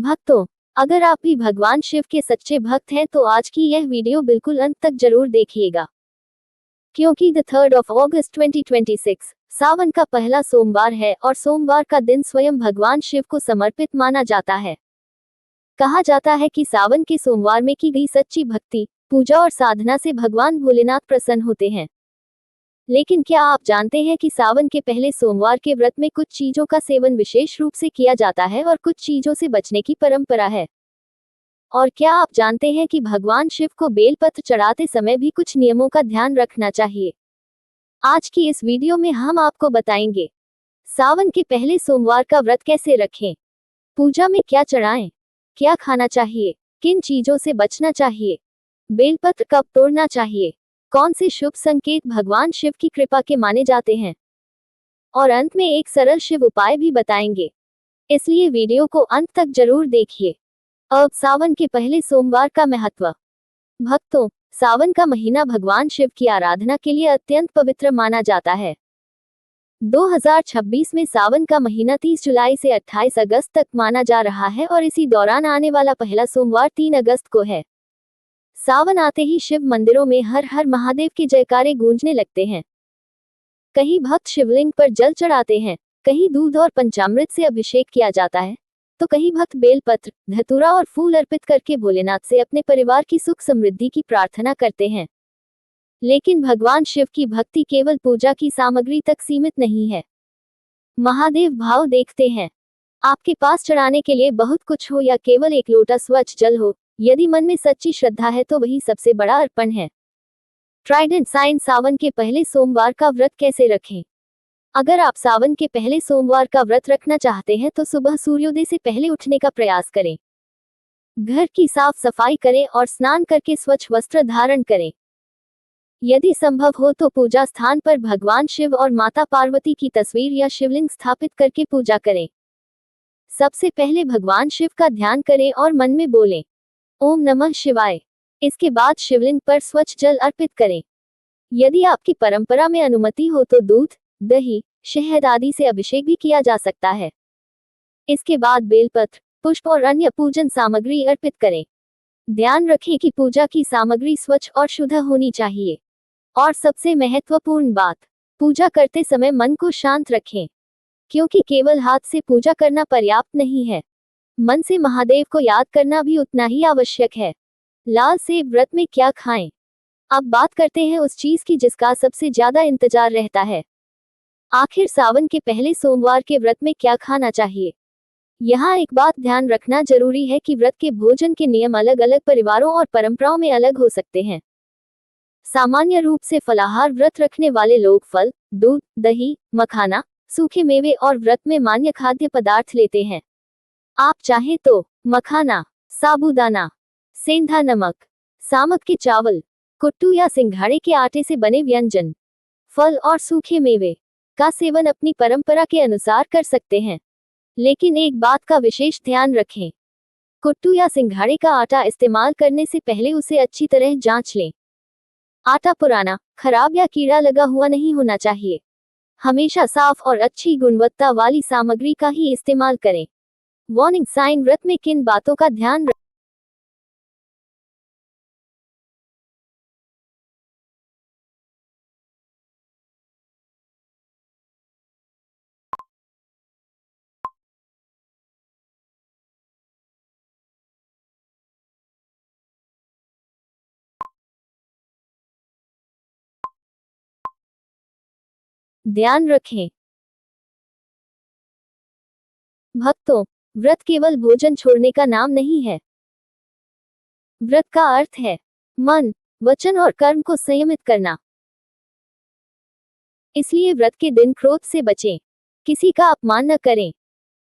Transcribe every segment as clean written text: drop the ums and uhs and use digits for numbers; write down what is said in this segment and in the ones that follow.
भक्तों, अगर आप भी भगवान शिव के सच्चे भक्त हैं तो आज की यह वीडियो बिल्कुल अंत तक जरूर देखिएगा, क्योंकि द 3rd of August 2026 सावन का पहला सोमवार है और सोमवार का दिन स्वयं भगवान शिव को समर्पित माना जाता है। कहा जाता है कि सावन के सोमवार में की गई सच्ची भक्ति, पूजा और साधना से भगवान भोलेनाथ प्रसन्न होते हैं। लेकिन क्या आप जानते हैं कि सावन के पहले सोमवार के व्रत में कुछ चीजों का सेवन विशेष रूप से किया जाता है और कुछ चीजों से बचने की परंपरा है। और क्या आप जानते हैं कि भगवान शिव को बेलपत्र चढ़ाते समय भी कुछ नियमों का ध्यान रखना चाहिए। आज की इस वीडियो में हम आपको बताएंगे सावन के पहले सोमवार का व्रत कैसे रखें, पूजा में क्या चढ़ाएं, क्या खाना चाहिए, किन चीजों से बचना चाहिए, बेलपत्र कब तोड़ना चाहिए, कौन से शुभ संकेत भगवान शिव की कृपा के माने जाते हैं, और अंत में एक सरल शिव उपाय भी बताएंगे। इसलिए वीडियो को अंत तक जरूर देखिए। अब सावन के पहले सोमवार का महत्व। भक्तों, सावन का महीना भगवान शिव की आराधना के लिए अत्यंत पवित्र माना जाता है। 2026 में सावन का महीना 30 जुलाई से 28 अगस्त तक माना जा रहा है और इसी दौरान आने वाला पहला सोमवार 3 अगस्त को है। सावन आते ही शिव मंदिरों में हर हर महादेव के जयकारे गूंजने लगते हैं। कहीं भक्त शिवलिंग पर जल चढ़ाते हैं, कहीं दूध और पंचामृत से अभिषेक किया जाता है, तो कहीं भक्त बेलपत्र, धतूरा और फूल अर्पित करके भोलेनाथ से अपने परिवार की सुख समृद्धि की प्रार्थना करते हैं। लेकिन भगवान शिव की भक्ति केवल पूजा की सामग्री तक सीमित नहीं है। महादेव भाव देखते हैं। आपके पास चढ़ाने के लिए बहुत कुछ हो या केवल एक लोटा स्वच्छ जल हो, यदि मन में सच्ची श्रद्धा है तो वही सबसे बड़ा अर्पण है। ट्राइडेंट साइन सावन के पहले सोमवार का व्रत कैसे रखें। अगर आप सावन के पहले सोमवार का व्रत रखना चाहते हैं तो सुबह सूर्योदय से पहले उठने का प्रयास करें। घर की साफ सफाई करें और स्नान करके स्वच्छ वस्त्र धारण करें। यदि संभव हो तो पूजा स्थान पर भगवान शिव और माता पार्वती की तस्वीर या शिवलिंग स्थापित करके पूजा करें। सबसे पहले भगवान शिव का ध्यान करें और मन में बोलें, ओम नमः शिवाय। इसके बाद शिवलिंग पर स्वच्छ जल अर्पित करें। यदि आपकी परंपरा में अनुमति हो तो दूध, दही, शहद आदि से अभिषेक भी किया जा सकता है। इसके बाद बेलपत्र, पुष्प और अन्य पूजन सामग्री अर्पित करें। ध्यान रखें कि पूजा की सामग्री स्वच्छ और शुद्ध होनी चाहिए। और सबसे महत्वपूर्ण बात, पूजा करते समय मन को शांत रखें, क्योंकि केवल हाथ से पूजा करना पर्याप्त नहीं है। मन से महादेव को याद करना भी उतना ही आवश्यक है। लाल सेब व्रत में क्या खाएं? अब बात करते हैं उस चीज की जिसका सबसे ज्यादा इंतजार रहता है। आखिर सावन के पहले सोमवार के व्रत में क्या खाना चाहिए। यहाँ एक बात ध्यान रखना जरूरी है कि व्रत के भोजन के नियम अलग अलग परिवारों और परंपराओं में अलग हो सकते हैं। सामान्य रूप से फलाहार व्रत रखने वाले लोग फल, दूध, दही, मखाना, सूखे मेवे और व्रत में मान्य खाद्य पदार्थ लेते हैं। आप चाहें तो मखाना, साबूदाना, सेंधा नमक, सामक के चावल, कुट्टू या सिंघाड़े के आटे से बने व्यंजन, फल और सूखे मेवे का सेवन अपनी परंपरा के अनुसार कर सकते हैं। लेकिन एक बात का विशेष ध्यान रखें, कुट्टू या सिंघाड़े का आटा इस्तेमाल करने से पहले उसे अच्छी तरह जांच लें। आटा पुराना, खराब या कीड़ा लगा हुआ नहीं होना चाहिए। हमेशा साफ और अच्छी गुणवत्ता वाली सामग्री का ही इस्तेमाल करें। वार्निंग साइन व्रत में किन बातों का ध्यान ध्यान रखें। भक्तों, व्रत केवल भोजन छोड़ने का नाम नहीं है। व्रत का अर्थ है मन, वचन और कर्म को संयमित करना। इसलिए व्रत के दिन क्रोध से बचें, किसी का अपमान न करें,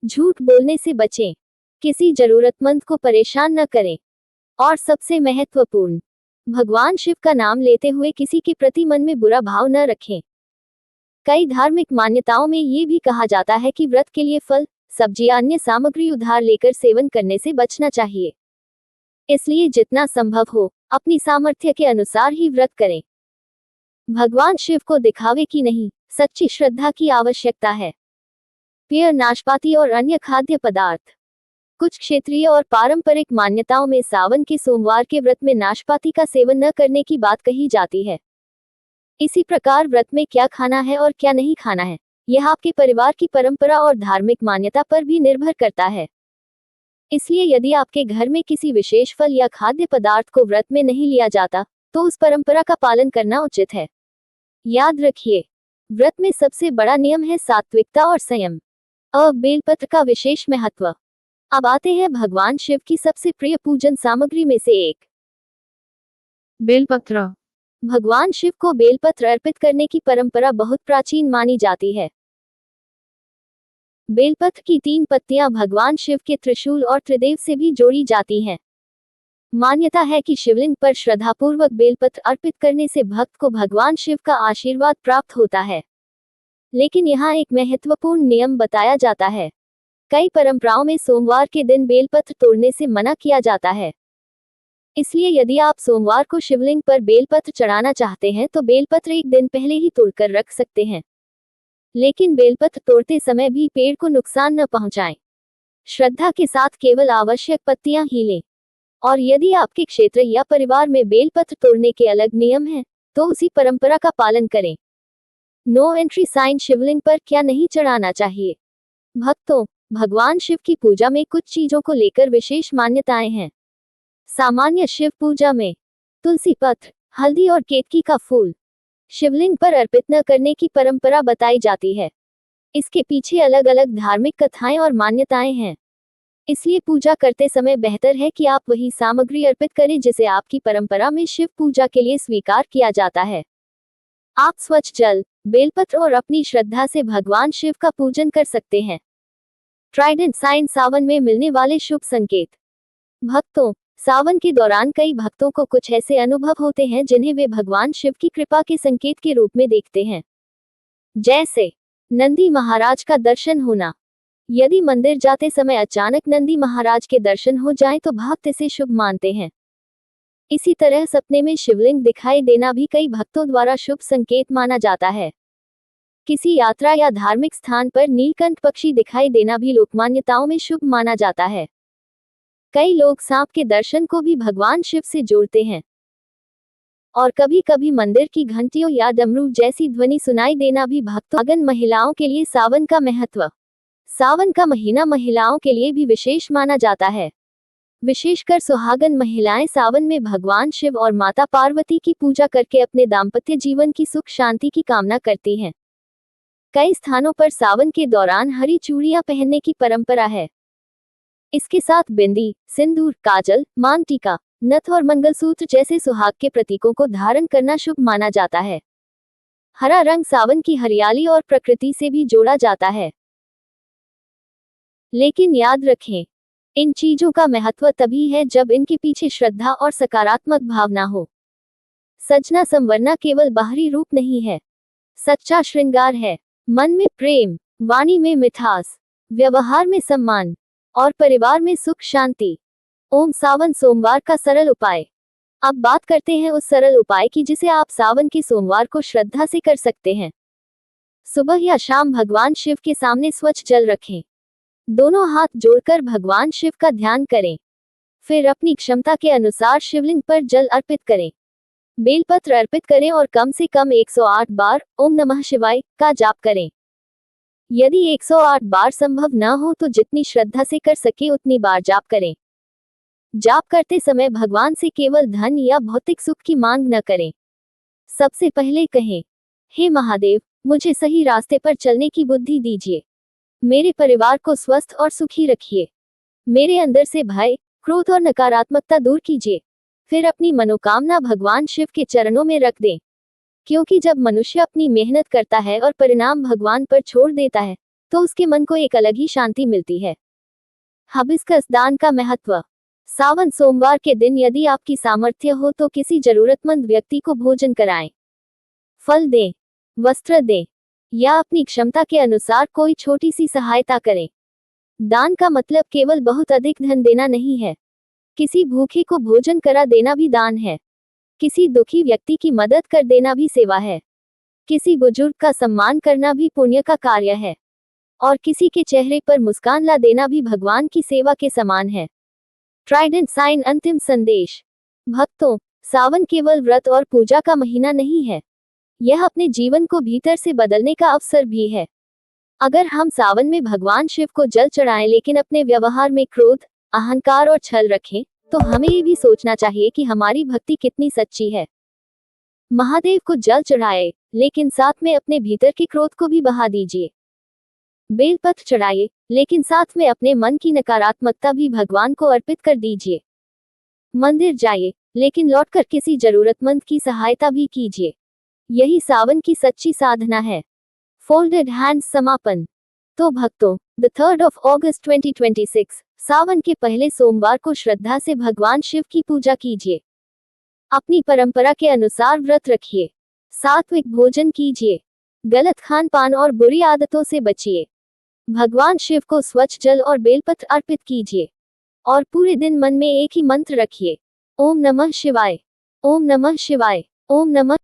झूठ बोलने से बचें, किसी जरूरतमंद को परेशान न करें, और सबसे महत्वपूर्ण, भगवान शिव का नाम लेते हुए किसी के प्रति मन में बुरा भाव न रखें। कई धार्मिक मान्यताओं में ये भी कहा जाता है कि व्रत के लिए फल, सब्जी या अन्य सामग्री उधार लेकर सेवन करने से बचना चाहिए। इसलिए जितना संभव हो, अपनी सामर्थ्य के अनुसार ही व्रत करें। भगवान शिव को दिखावे की नहीं, सच्ची श्रद्धा की आवश्यकता है। पेय, नाशपाती और अन्य खाद्य पदार्थ कुछ क्षेत्रीय और पारंपरिक मान्यताओं में सावन के सोमवार के व्रत में नाशपाती का सेवन न करने की बात कही जाती है। इसी प्रकार व्रत में क्या खाना है और क्या नहीं खाना है, यह आपके परिवार की परंपरा और धार्मिक मान्यता पर भी निर्भर करता है। इसलिए यदि आपके घर में किसी विशेष फल या खाद्य पदार्थ को व्रत में नहीं लिया जाता, तो उस परंपरा का पालन करना उचित है। याद रखिए, व्रत में सबसे बड़ा नियम है सात्विकता और संयम। बेलपत्र का विशेष महत्व। अब आते हैं भगवान शिव की सबसे प्रिय पूजन सामग्री में से एक, बेलपत्र। भगवान शिव को बेलपत्र अर्पित करने की परंपरा बहुत प्राचीन मानी जाती है। बेलपत्र की 3 पत्तियां भगवान शिव के त्रिशूल और त्रिदेव से भी जोड़ी जाती हैं। मान्यता है कि शिवलिंग पर श्रद्धापूर्वक बेलपत्र अर्पित करने से भक्त को भगवान शिव का आशीर्वाद प्राप्त होता है। लेकिन यहाँ एक महत्वपूर्ण नियम बताया जाता है। कई परंपराओं में सोमवार के दिन बेलपत्र तोड़ने से मना किया जाता है। इसलिए यदि आप सोमवार को शिवलिंग पर बेलपत्र चढ़ाना चाहते हैं तो बेलपत्र एक दिन पहले ही तोड़कर रख सकते हैं। लेकिन बेलपत्र तोड़ते समय भी पेड़ को नुकसान न पहुंचाएं। श्रद्धा के साथ केवल आवश्यक पत्तियां ही लें। और यदि आपके क्षेत्र या परिवार में बेलपत्र तोड़ने के अलग नियम हैं, तो उसी परंपरा का पालन करें। नो एंट्री साइन शिवलिंग पर क्या नहीं चढ़ाना चाहिए। भक्तों, भगवान शिव की पूजा में कुछ चीजों को लेकर विशेष मान्यताएं हैं। सामान्य शिव पूजा में तुलसी पत्र, हल्दी और केतकी का फूल शिवलिंग पर अर्पित न करने की परंपरा बताई जाती है। इसके पीछे अलग अलग धार्मिक कथाएं और मान्यताएं हैं। इसलिए पूजा करते समय बेहतर है कि आप वही सामग्री अर्पित करें जिसे आपकी परंपरा में शिव पूजा के लिए स्वीकार किया जाता है। आप स्वच्छ जल, बेलपत्र और अपनी श्रद्धा से भगवान शिव का पूजन कर सकते हैं। ट्राइडेंट साइन सावन में मिलने वाले शुभ संकेत। भक्तों, सावन के दौरान कई भक्तों को कुछ ऐसे अनुभव होते हैं जिन्हें वे भगवान शिव की कृपा के संकेत के रूप में देखते हैं। जैसे नंदी महाराज का दर्शन होना। यदि मंदिर जाते समय अचानक नंदी महाराज के दर्शन हो जाएं तो भक्त इसे शुभ मानते हैं। इसी तरह सपने में शिवलिंग दिखाई देना भी कई भक्तों द्वारा शुभ संकेत माना जाता है। किसी यात्रा या धार्मिक स्थान पर नीलकंठ पक्षी दिखाई देना भी लोकमान्यताओं में शुभ माना जाता है। कई लोग सांप के दर्शन को भी भगवान शिव से जोड़ते हैं। और कभी कभी मंदिर की घंटियों या डमरू जैसी ध्वनि सुनाई देना भी भक्तों। सुहागन महिलाओं के लिए सावन का महत्व। सावन का महीना महिलाओं के लिए भी विशेष माना जाता है। विशेषकर सुहागन महिलाएं सावन में भगवान शिव और माता पार्वती की पूजा करके अपने दाम्पत्य जीवन की सुख शांति की कामना करती हैं। कई स्थानों पर सावन के दौरान हरी चूड़ियां पहनने की परंपरा है। इसके साथ बिंदी, सिंदूर, काजल, मांग टीका, नथ और मंगलसूत्र जैसे सुहाग के प्रतीकों को धारण करना शुभ माना जाता है। हरा रंग सावन की हरियाली और प्रकृति से भी जोड़ा जाता है। लेकिन याद रखें, इन चीजों का महत्व तभी है जब इनके पीछे श्रद्धा और सकारात्मक भावना हो। सजना संवरना केवल बाहरी रूप नहीं है, सच्चा श्रृंगार है। मन में प्रेम, वाणी में मिठास, व्यवहार में सम्मान और परिवार में सुख शांति। ओम सावन सोमवार का सरल उपाय। अब बात करते हैं उस सरल उपाय की जिसे आप सावन के सोमवार को श्रद्धा से कर सकते हैं। सुबह या शाम भगवान शिव के सामने स्वच्छ जल रखें। दोनों हाथ जोड़कर भगवान शिव का ध्यान करें। फिर अपनी क्षमता के अनुसार शिवलिंग पर जल अर्पित करें। बेलपत्र अर्पित करें और कम से कम 108 बार ओम नमः शिवाय का जाप करें। यदि 108 बार संभव न हो तो जितनी श्रद्धा से कर सके उतनी बार जाप करें। जाप करते समय भगवान से केवल धन या भौतिक सुख की मांग न करें। सबसे पहले कहें, हे महादेव, मुझे सही रास्ते पर चलने की बुद्धि दीजिए। मेरे परिवार को स्वस्थ और सुखी रखिए। मेरे अंदर से भय, क्रोध और नकारात्मकता दूर कीजिए। फिर अपनी मनोकामना भगवान शिव के चरणों में रख दें। क्योंकि जब मनुष्य अपनी मेहनत करता है और परिणाम भगवान पर छोड़ देता है, तो उसके मन को एक अलग ही शांति मिलती है। हिबिस्कस दान का महत्व। सावन सोमवार के दिन यदि आपकी सामर्थ्य हो तो किसी जरूरतमंद व्यक्ति को भोजन कराएं, फल दें, वस्त्र दें या अपनी क्षमता के अनुसार कोई छोटी सी सहायता करें। दान का मतलब केवल बहुत अधिक धन देना नहीं है। किसी भूखे को भोजन करा देना भी दान है। किसी दुखी व्यक्ति की मदद कर देना भी सेवा है। किसी बुजुर्ग का सम्मान करना भी पुण्य का कार्य है। और किसी के चेहरे पर मुस्कान ला देना भी भगवान की सेवा के समान है। ट्राइडेंट साइन अंतिम संदेश। भक्तों, सावन केवल व्रत और पूजा का महीना नहीं है, यह अपने जीवन को भीतर से बदलने का अवसर भी है। अगर हम सावन में भगवान शिव को जल चढ़ाएं लेकिन अपने व्यवहार में क्रोध, अहंकार और छल रखें, तो हमें ये भी सोचना चाहिए कि हमारी भक्ति कितनी सच्ची है। महादेव को जल चढ़ाए, लेकिन साथ में अपने भीतर के क्रोध को भी बहा दीजिए। बेलपत्र चढ़ाइए, लेकिन साथ में अपने मन की नकारात्मकता भी भगवान को अर्पित कर दीजिए। मंदिर जाइए, लेकिन लौटकर किसी जरूरतमंद की सहायता भी कीजिए। यही सावन की सच्ची साधना है। फोल्डेड हैंड्स समापन। तो भक्तों, द 3rd of August 2026, सावन के पहले सोमवार को श्रद्धा से भगवान शिव की पूजा कीजिए। अपनी परंपरा के अनुसार व्रत रखिए, सात्विक भोजन कीजिए, गलत खान पान और बुरी आदतों से बचिए। भगवान शिव को स्वच्छ जल और बेलपत्र अर्पित कीजिए और पूरे दिन मन में एक ही मंत्र रखिए, ओम नमः शिवाय, ओम नमः शिवाय, ओम नमः